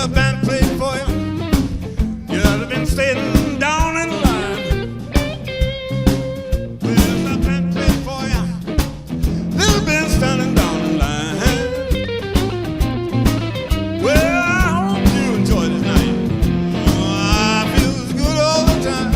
the band played for you, you'd have been standing down in line. Well, the band played for you, you'd have been standing down in line. Well, I hope you enjoy this night. Oh, I feel good all the time.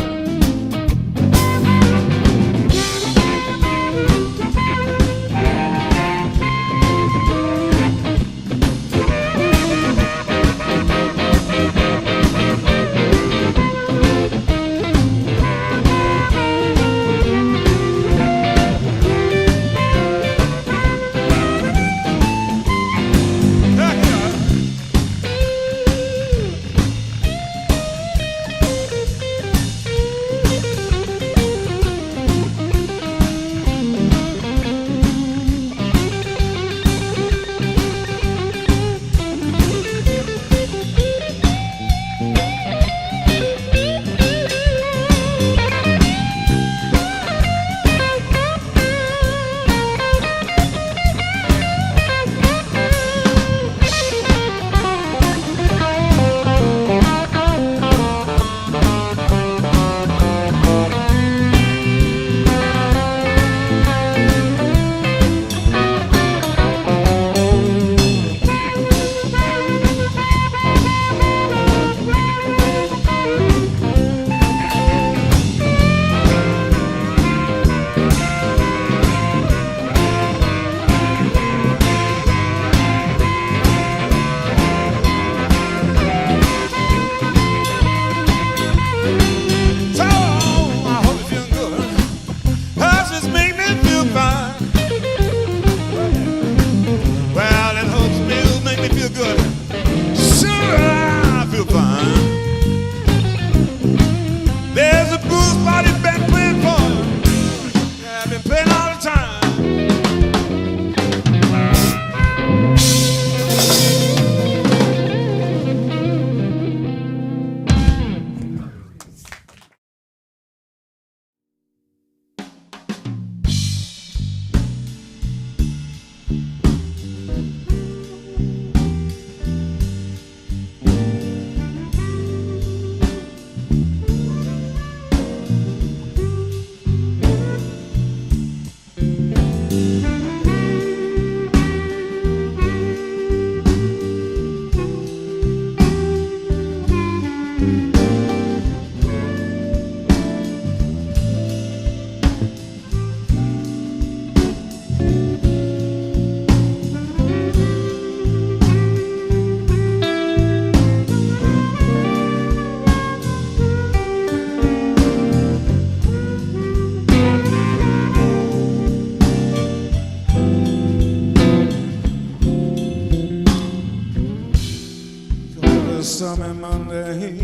Summer Monday,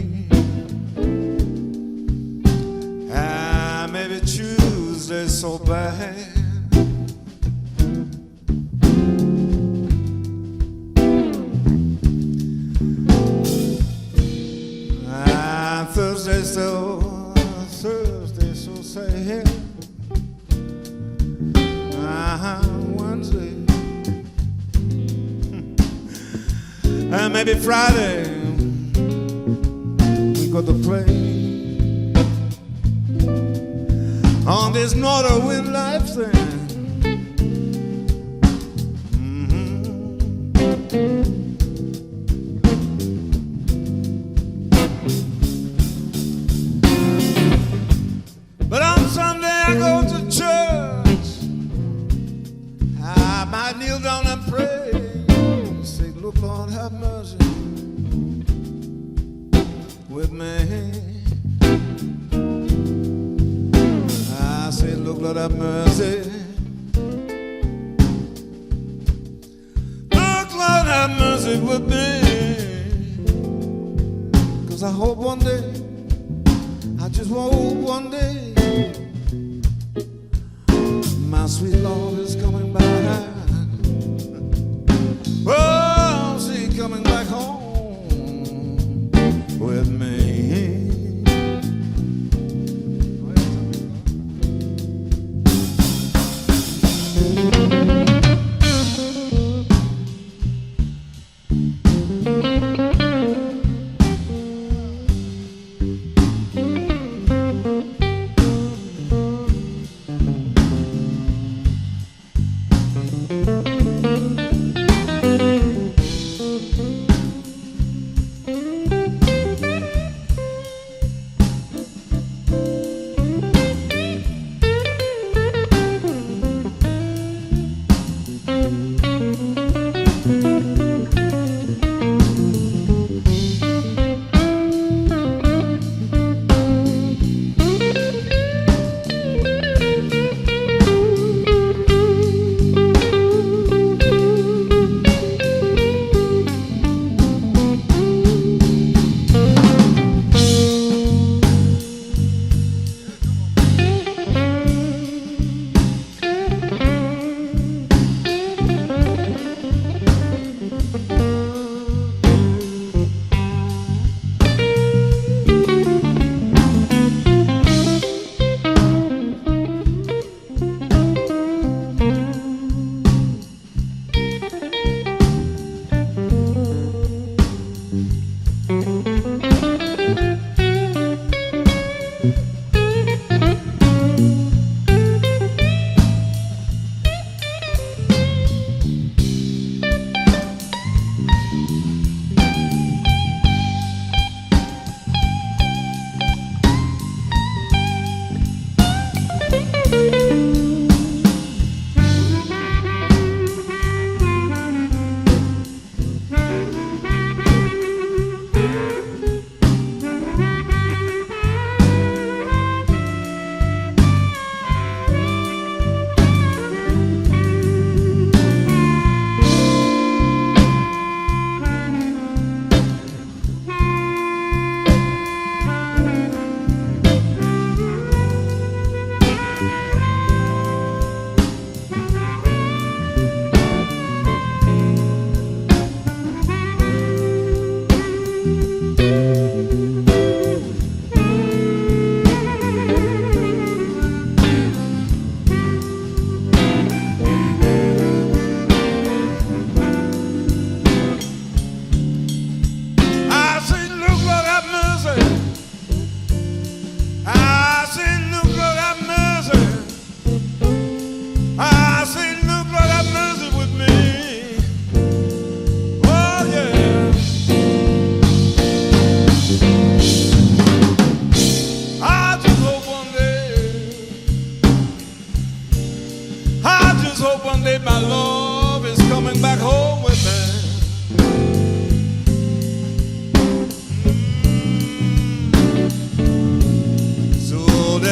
maybe Tuesday so bad. Thursday so sad. Wednesday, maybe Friday. To play on this northern wind life thing. But on Sunday I go to church. I might kneel down and pray. Say, look, Lord, have mercy with me. I say, look, Lord, have mercy. Look, Lord, have mercy with me. 'Cause I hope one day, I just hope one day, my sweet Lord is coming back. Oh, she's coming back home with me.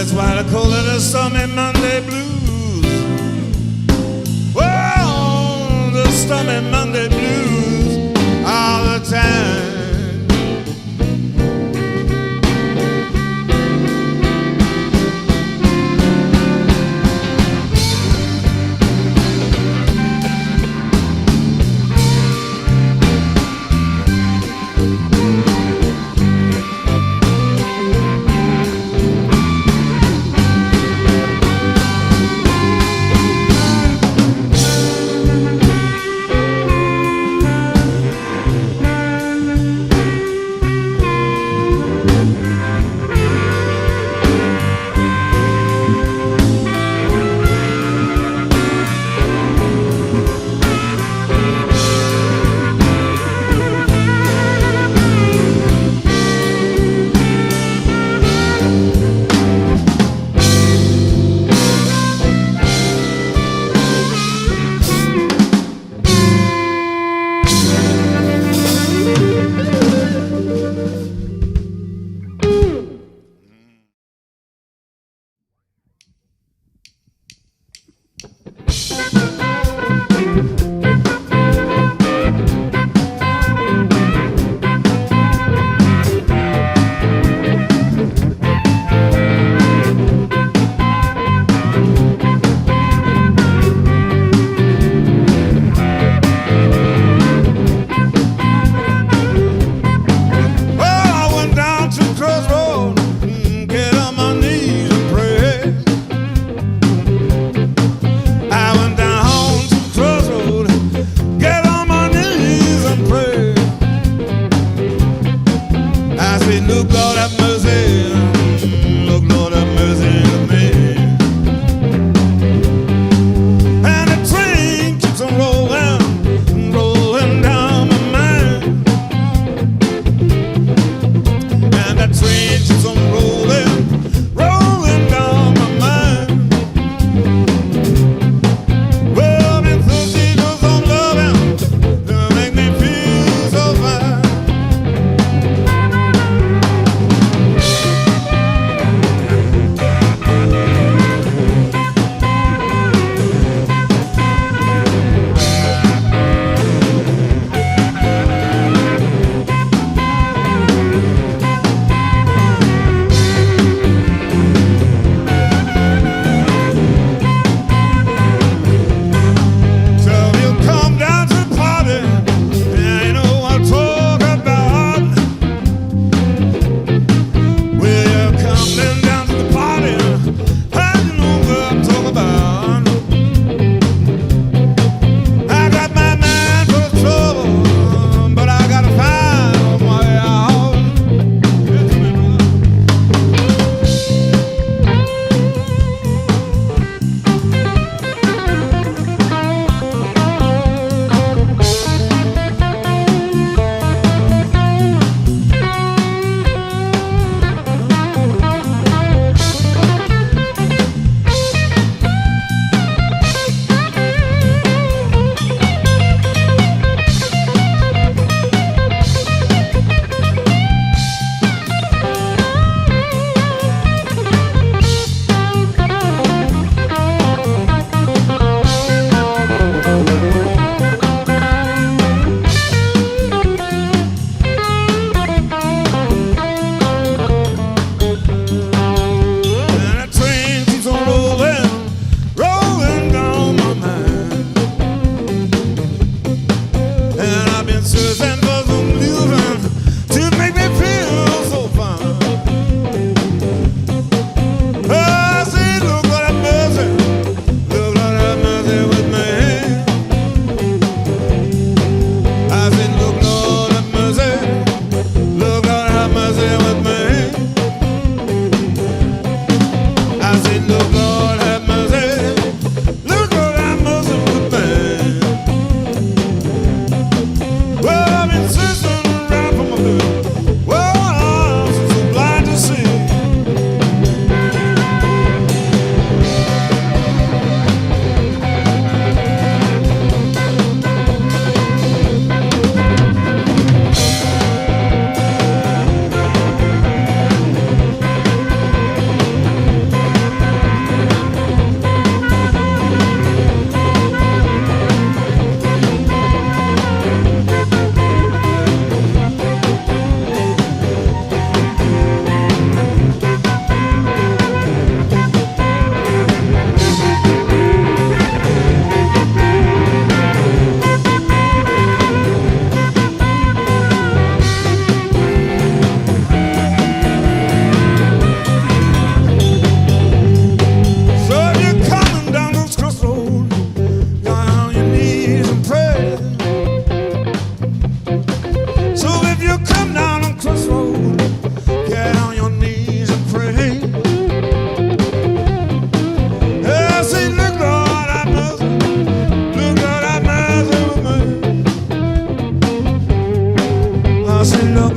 That's why they call it a stormy Monday blues. Oh, the stormy Monday blues all the time. Look, Lord have mercy. Look, Lord have mercy on me. And the train keeps on rolling, rolling down my mind.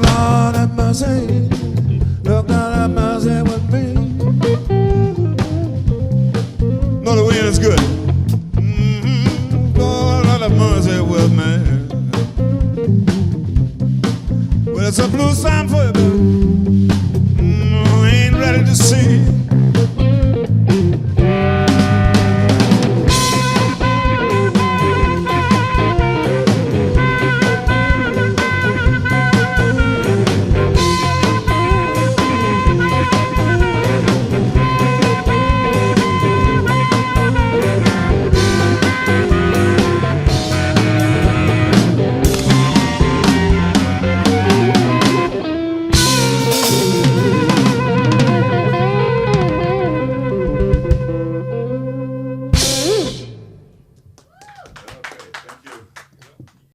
Lord have mercy. Lord have mercy with me. No, the wind is good. Lord have mercy with me. Well, it's a blue sign for you, baby.